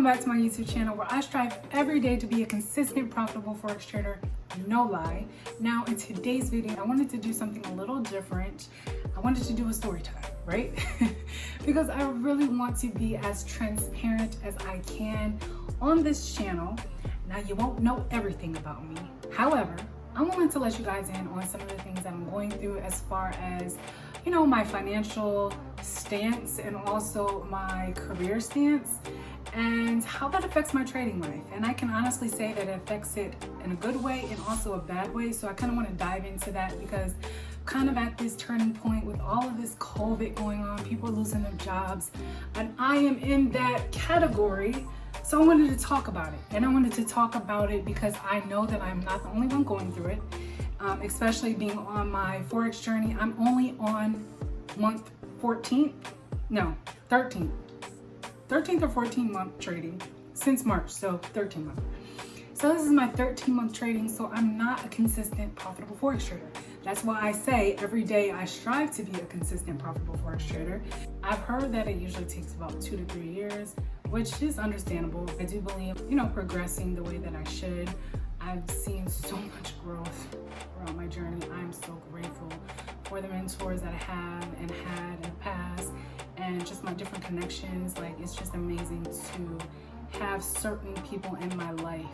back to my YouTube channel where I strive every day to be a consistent, profitable forex trader, no lie. Now in today's video, I wanted to do something a little different. I wanted to do a story time, right? Because I really want to be as transparent as I can on this channel. Now you won't know everything about me. However, I wanted to let you guys in on some of the things that I'm going through as far as, you know, my financial stance and also my career stance and how that affects my trading life. And I can honestly say that it affects it in a good way and also a bad way. So I kind of want to dive into that because kind of at this turning point with all of this COVID going on, people losing their jobs, and I am in that category. So I wanted to talk about it, and I wanted to talk about it because I know that I'm not the only one going through it, especially being on my forex journey. I'm only on month 13th or 14th month trading since March, so 13 months. So this is my 13-month trading, so I'm not a consistent, profitable forex trader. That's why I say every day I strive to be a consistent, profitable forex trader. I've heard that it usually takes about 2 to 3 years, which is understandable. I do believe, you know, progressing the way that I should. I've seen so much growth throughout my journey. I'm so grateful for the mentors that I have and had in the past, and just my different connections. Like, it's just amazing to have certain people in my life,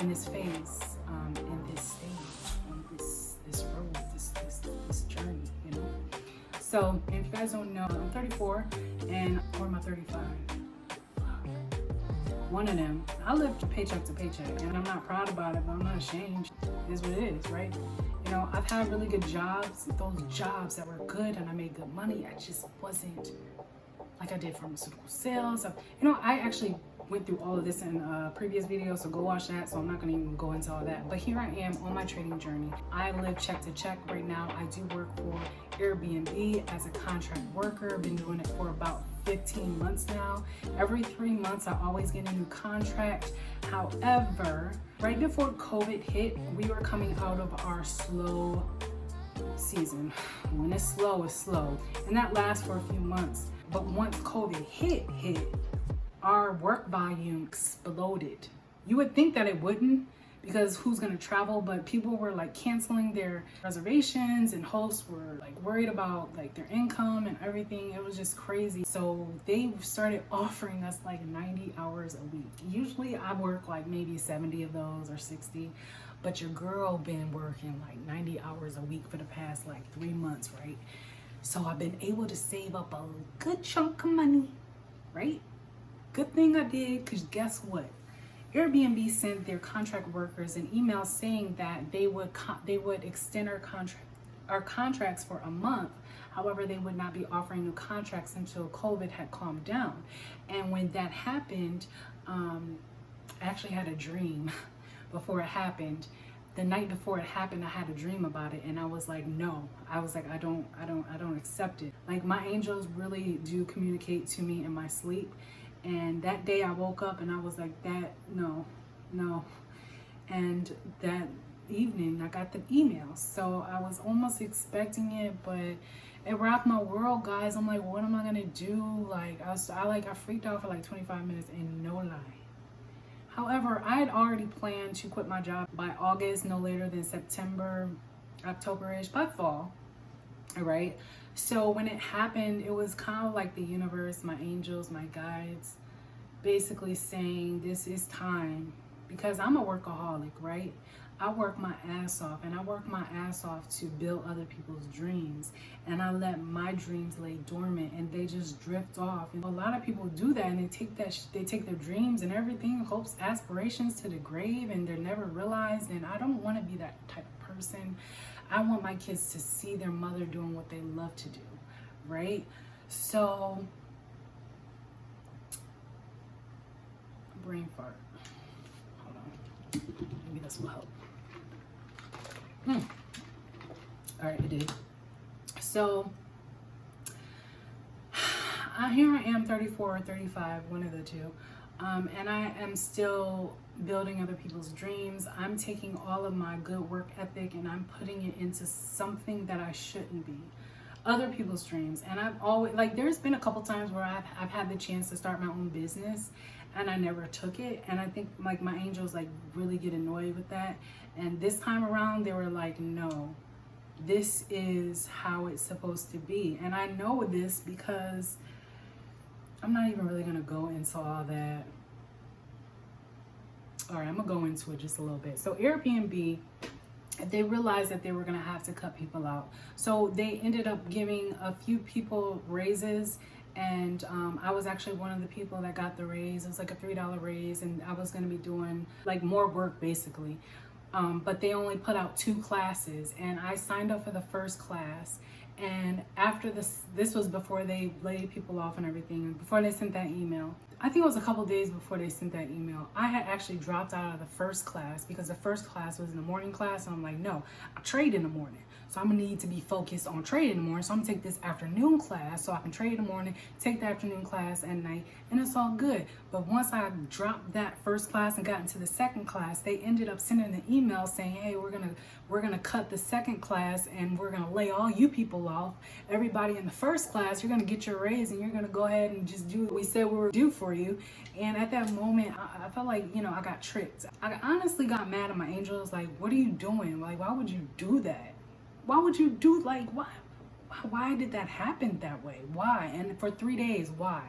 in this phase, in this stage, on this road, this journey, you know. So if you guys don't know, I'm 34 and or am I 35? One of them. I live paycheck to paycheck, and I'm not proud about it, but I'm not ashamed. It is what it is, right? You know, I've had really good jobs, those jobs that were good, and I made good money. I just wasn't like I did pharmaceutical sales. You know, I actually went through all of this in a previous video, so go watch that. So I'm not gonna even go into all that. But here I am on my trading journey. I live check to check right now. I do work for Airbnb as a contract worker. Been doing it for about 15 months now. Every 3 months, I always get a new contract. However, right before COVID hit, we were coming out of our slow season. When it's slow, it's slow. And that lasts for a few months. But once COVID hit, our work volume exploded. You would think that it wouldn't, because who's gonna travel? But people were like canceling their reservations, and hosts were like worried about like their income and everything. It was just crazy. So they started offering us like 90 hours a week. Usually I work like maybe 70 of those or 60, but your girl been working like 90 hours a week for the past like 3 months, right? So I've been able to save up a good chunk of money, right? Good thing I did, because guess what? Airbnb sent their contract workers an email saying that they would extend our contracts for a month. However, they would not be offering new contracts until COVID had calmed down. And when that happened, I actually had a dream before it happened. The night before it happened, I had a dream about it, and I was like, no. I was like, I don't accept it. Like, my angels really do communicate to me in my sleep. And that day I woke up and I was like, no. And that evening I got the email. So I was almost expecting it, but it rocked my world, guys. I'm like, what am I gonna do? Like, I freaked out for like 25 minutes, and no lie. However, I had already planned to quit my job by August, no later than September, October-ish, by fall, all right? So when it happened, it was kind of like the universe, my angels, my guides, basically saying this is time, because I'm a workaholic, right? I work my ass off, and I work my ass off to build other people's dreams, and I let my dreams lay dormant, and they just drift off. And a lot of people do that, and they take their dreams and everything, hopes, aspirations to the grave, and they're never realized. And I don't want to be that type of person. I want my kids to see their mother doing what they love to do, right? So, brain fart. Hold on. Maybe this will help. All right, it did. So, here I am, 34 or 35, one of the two. And I am still building other people's dreams. I'm taking all of my good work ethic and I'm putting it into something that I shouldn't be. Other people's dreams. And I've always, like, there's been a couple times where I've had the chance to start my own business, and I never took it. And I think like my angels like really get annoyed with that. And this time around they were like, no, this is how it's supposed to be. And I know this because I'm not even really gonna go into all that. All right, I'm gonna go into it just a little bit. So Airbnb, they realized that they were gonna have to cut people out. So they ended up giving a few people raises, and I was actually one of the people that got the raise. It was like a $3 raise, and I was gonna be doing like more work basically. But they only put out 2 classes, and I signed up for the first class. And after this was before they laid people off and everything, and before they sent that email. I think it was a couple days before they sent that email. I had actually dropped out of the first class because the first class was in the morning class, and I'm like, no, I trade in the morning. So I'm gonna need to be focused on trading in the morning. So I'm gonna take this afternoon class so I can trade in the morning, take the afternoon class at night, and it's all good. But once I dropped that first class and got into the second class, they ended up sending an email saying, hey, we're gonna cut the second class and we're gonna lay all you people off. Everybody in the first class, you're gonna get your raise and you're gonna go ahead and just do what we said we were due for you. And at that moment, I felt like, you know, I got tricked. I honestly got mad at my angels. Like, what are you doing? Like, why would you do that? Why would you do, like, why did that happen that way? Why? And for 3 days, why?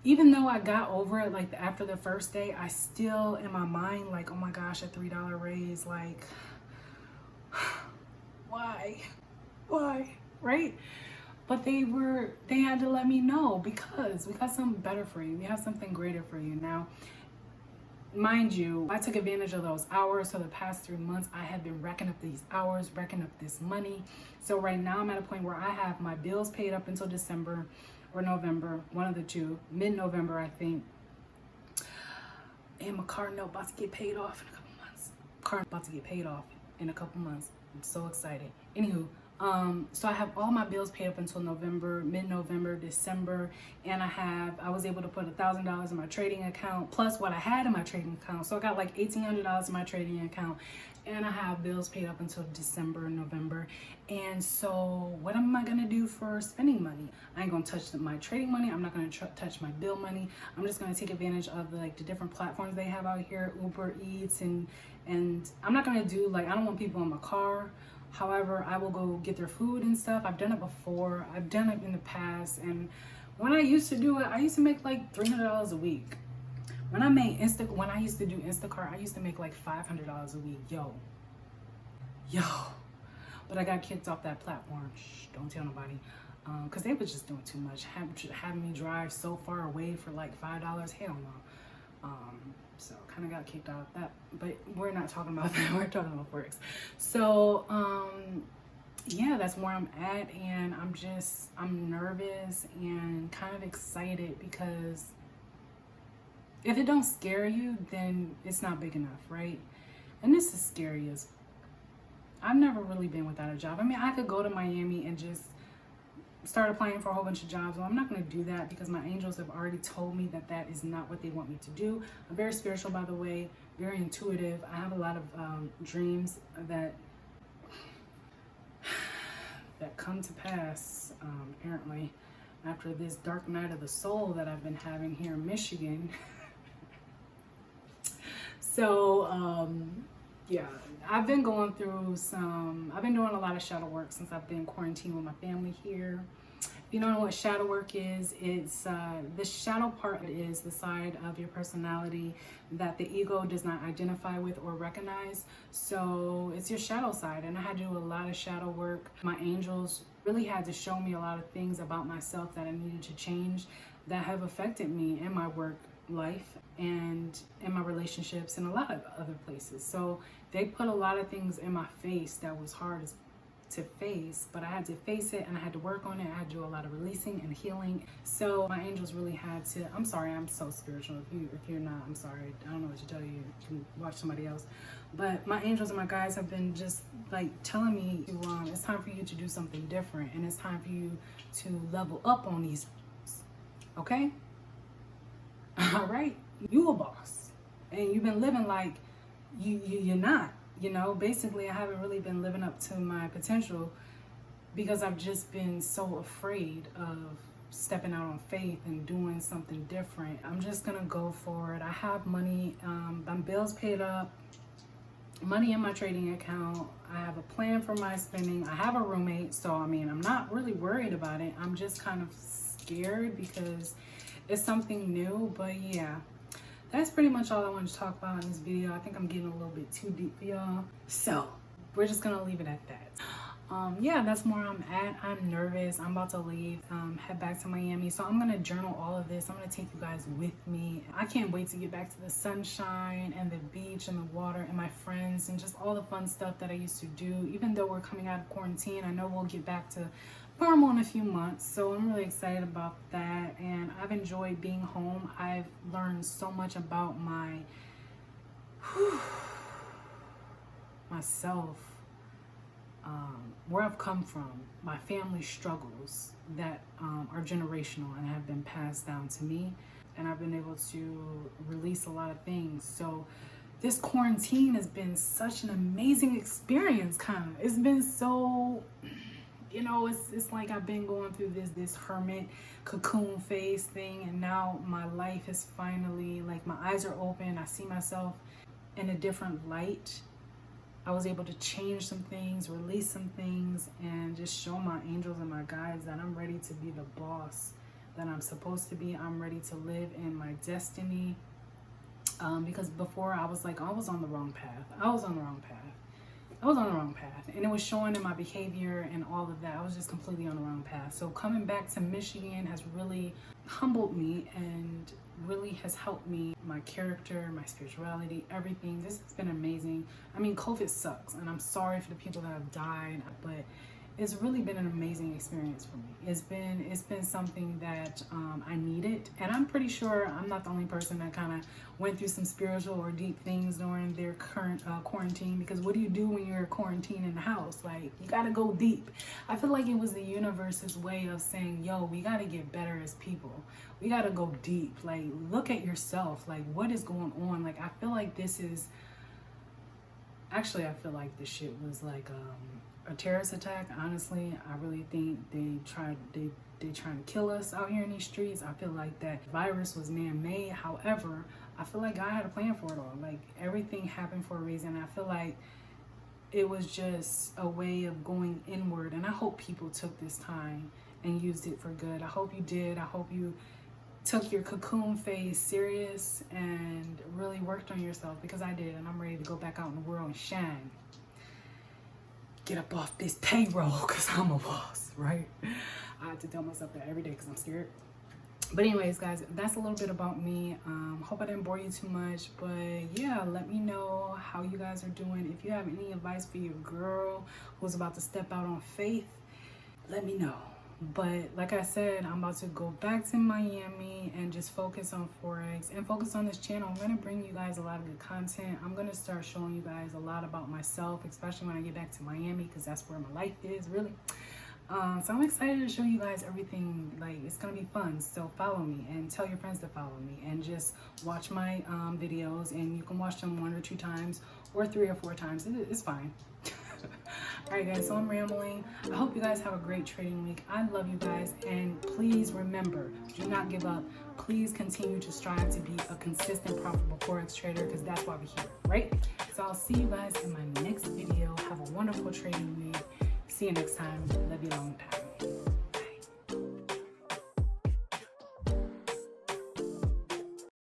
Even though I got over it, like after the first day, I still in my mind, like, oh my gosh, a $3 raise, like, why, right? But they had to let me know because we got something better for you. We have something greater for you. Now, mind you, I took advantage of those hours. So the past 3 months, I have been racking up these hours, racking up this money. So right now I'm at a point where I have my bills paid up until December or November, one of the two, mid-November, I think. And my car note about to get paid off in a couple months. Car about to get paid off in a couple months. I'm so excited. Anywho, so I have all my bills paid up until November, mid-November, December, and I was able to put $1,000 in my trading account plus what I had in my trading account. So I got like $1,800 in my trading account, and I have bills paid up until December and November. And so what am I gonna do for spending money? I ain't gonna touch my trading money. I'm not gonna touch my bill money. I'm just gonna take advantage of the different platforms they have out here, Uber Eats, and I'm not gonna do I don't want people in my car. However, I will go get their food and stuff. I've done it before. I've done it in the past. And when I used to do it, I used to make like $300 a week. When I used to do Instacart, I used to make like $500 a week. Yo. But I got kicked off that platform. Shh, don't tell nobody. Because they was just doing too much. Having me drive so far away for like $5. Hell no. So kind of got kicked out of that, but we're not talking about that. We're talking about forex. So yeah, that's where I'm at, and I'm nervous and kind of excited because if it don't scare you, then it's not big enough, right? And this is scary as I've never really been without a job. I mean, I could go to Miami and just start applying for a whole bunch of jobs. Well, I'm not going to do that because my angels have already told me that that is not what they want me to do. I'm very spiritual, by the way, very intuitive. I have a lot of dreams that come to pass, apparently, after this dark night of the soul that I've been having here in Michigan. So, yeah, I've been doing a lot of shadow work since I've been quarantined with my family here. If you don't know what shadow work is, it's the shadow part is the side of your personality that the ego does not identify with or recognize. So it's your shadow side, and I had to do a lot of shadow work. My angels really had to show me a lot of things about myself that I needed to change that have affected me in my work life and in my relationships and a lot of other places. So they put a lot of things in my face that was hard to face, but I had to face it and I had to work on it. I had to do a lot of releasing and healing. So my angels really had to, I'm sorry, I'm so spiritual. If you're not, I'm sorry. I don't know what to tell you. You can watch somebody else. But my angels and my guides have been just like telling me it's time for you to do something different, and it's time for you to level up on these, okay? All right, you a boss, and you've been living like you're not. You know, basically, I haven't really been living up to my potential because I've just been so afraid of stepping out on faith and doing something different. I'm just gonna go for it. I have money, my bills paid up, money in my trading account. I have a plan for my spending. I have a roommate, so I mean, I'm not really worried about it. I'm just kind of scared because it's something new. But yeah, that's pretty much all I wanted to talk about in this video. I think I'm getting a little bit too deep for y'all, so we're just gonna leave it at that. Yeah, that's where I'm at. I'm nervous. I'm about to leave, head back to Miami. So I'm gonna journal all of this. I'm gonna take you guys with me. I can't wait to get back to the sunshine and the beach and the water and my friends and just all the fun stuff that I used to do. Even though we're coming out of quarantine, I know we'll get back to normal in a few months. So I'm really excited about that. And I've enjoyed being home. I've learned so much about myself. Where I've come from, my family struggles that are generational and have been passed down to me, and I've been able to release a lot of things. So this quarantine has been such an amazing experience. It's been so, you know, it's like I've been going through this hermit cocoon phase thing, and now my life is finally, like, my eyes are open. I see myself in a different light. I was able to change some things, release some things, and just show my angels and my guides that I'm ready to be the boss that I'm supposed to be. I'm ready to live in my destiny. Because before I was like, I was on the wrong path. And it was showing in my behavior and all of that. I was just completely on the wrong path. So coming back to Michigan has really humbled me and really has helped me, my character, my spirituality, everything. This has been amazing. I mean, COVID sucks, and I'm sorry for the people that have died, but it's really been an amazing experience for me. It's been something that I needed, and I'm pretty sure I'm not the only person that kind of went through some spiritual or deep things during their current quarantine. Because what do you do when you're quarantined in the house? Like, you gotta go deep. I feel like it was the universe's way of saying, yo, we gotta get better as people. We gotta go deep. Like, look at yourself. Like, what is going on? Like, I feel like this is actually, I feel like this shit was like a terrorist attack. Honestly, I really think they trying to kill us out here in these streets. I feel like that virus was man-made. However, I feel like God had a plan for it all. Like, everything happened for a reason. I feel like it was just a way of going inward, and I hope people took this time and used it for good. I hope you did. I hope you took your cocoon phase serious and really worked on yourself, because I did, and I'm ready to go back out in the world and shine. Get up off this payroll, because I'm a boss, right? I have to tell myself that every day because I'm scared. But anyways, guys, that's a little bit about me. Hope I didn't bore you too much, but yeah, let me know how you guys are doing. If you have any advice for your girl who's about to step out on faith, let me know. But like I said, I'm about to go back to Miami and just focus on forex and focus on this channel. I'm going to bring you guys a lot of good content. I'm going to start showing you guys a lot about myself, especially when I get back to Miami, because that's where my life is, really. So I'm excited to show you guys everything. Like, it's going to be fun. So follow me and tell your friends to follow me, and just watch my videos, and you can watch them 1 or 2 times or 3 or 4 times. It's fine. Alright guys, so I'm rambling. I hope you guys have a great trading week. I love you guys, and please remember, do not give up. Please continue to strive to be a consistent, profitable forex trader, because that's why we're here, right? So I'll see you guys in my next video. Have a wonderful trading week. See you next time. Love you long time.